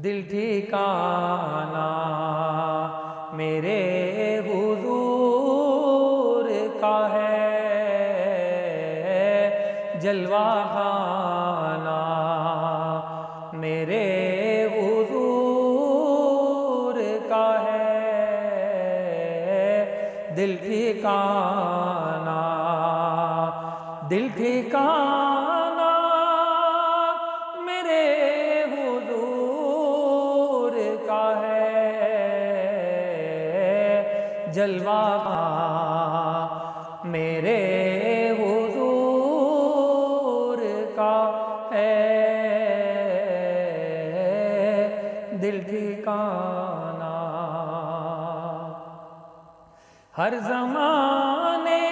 دل ٹھکانہ میرے حضور کا ہے، جلوہ خانہ میرے حضور کا ہے، دل ٹھکانہ دل ٹھکانہ میرے حضور کا ہے، جلوہ میرے حضور کا ہے، دل ٹھکانہ ہر زمانے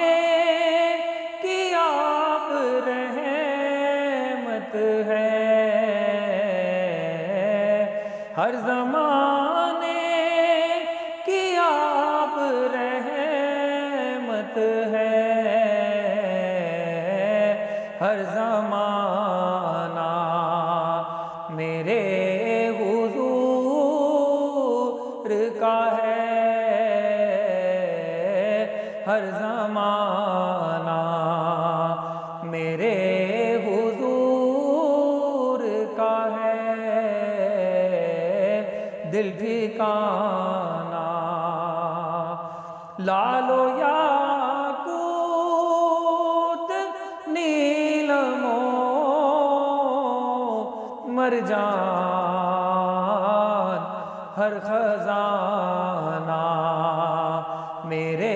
کی آپ رحمت ہے، ہر زمانے کی آپ رحمت ہے، ہر زمانہ میرے حضور کا ہے، ہر زمانہ میرے حضور کا ہے، دل ٹھکانہ لال و یاقوت نیلم و مرجان ہر خزانہ میرے